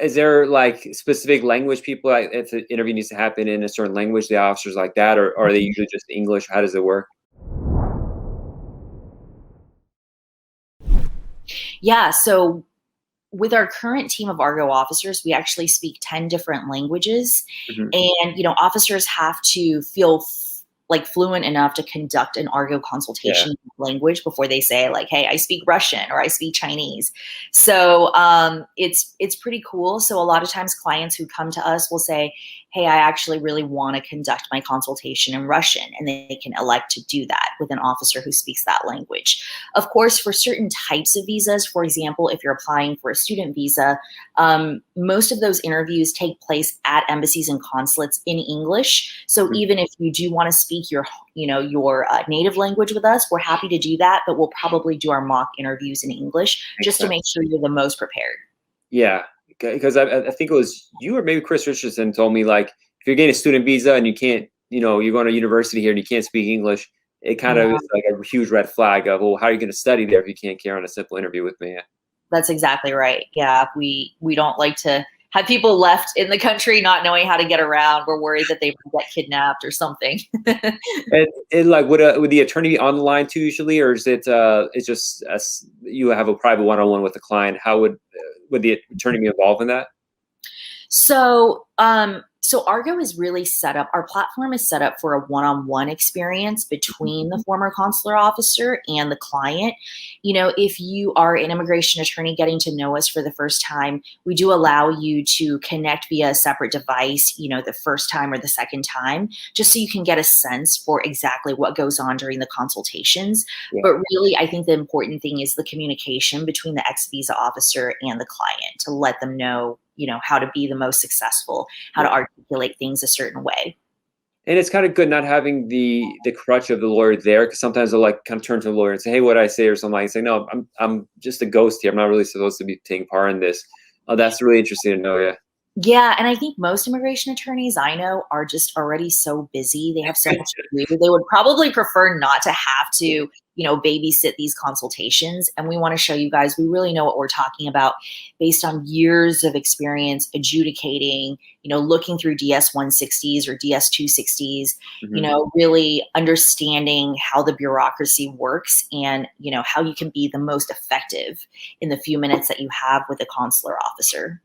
Is there like specific language people, like if the interview needs to happen in a certain language, the officers like that, or are they usually just English? How does it work? Yeah, so with our current team of Argo officers, we actually speak 10 different languages. Mhm. And, officers have to feel like fluent enough to conduct an Argo Yeah. consultation language before they say like, hey, I speak Russian or I speak Chinese. So it's pretty cool. So a lot of times clients who come to us will say, hey, I actually really want to conduct my consultation in Russian. And they can elect to do that with an officer who speaks that language. Of course, for certain types of visas, for example, if you're applying for a student visa, most of those interviews take place at embassies and consulates in English. So Mhm. even if you do want to speak your native language with us, we're happy to do that, but we'll probably do our mock interviews in English Makes just to sense. make sure you're the most prepared. Yeah, because I think it was you or maybe Chris Richardson told me like if you're getting a student visa and you can't, you're going to university here and you can't speak English, it kind of Yeah. is like a huge red flag of, well, how are you going to study there if you can't carry on a simple interview with me? That's exactly right. Yeah, we don't like to have people left in the country not knowing how to get around. We're worried that they might get kidnapped or something. And like, would the attorney be on the line too usually, or is it it's just you have a private one-on-one with the client? How would the attorney be involved in that? So Argo is really set up. Our platform is set up for a one-on-one experience between the former consular officer and the client. If you are an immigration attorney getting to know us for the first time, we do allow you to connect via a separate device, the first time or the second time, just so you can get a sense for exactly what goes on during the consultations. Yeah. But really, I think the important thing is the communication between the ex-visa officer and the client to let them know, how to be the most successful, how to Yeah. articulate things a certain way. And it's kind of good not having the crutch of the lawyer there, because sometimes they'll like kind of turn to the lawyer and say, "Hey, what did I say?" or something. Like, say, "No, I'm just a ghost here. I'm not really supposed to be taking part in this." Oh, that's really interesting to know. Yeah. Yeah, and I think most immigration attorneys I know are just already so busy. They have so much to do. They would probably prefer not to have to, babysit these consultations. And we want to show you guys we really know what we're talking about based on years of experience adjudicating, looking through DS 160s or DS 260s, Mhm. really understanding how the bureaucracy works and, how you can be the most effective in the few minutes that you have with a consular officer.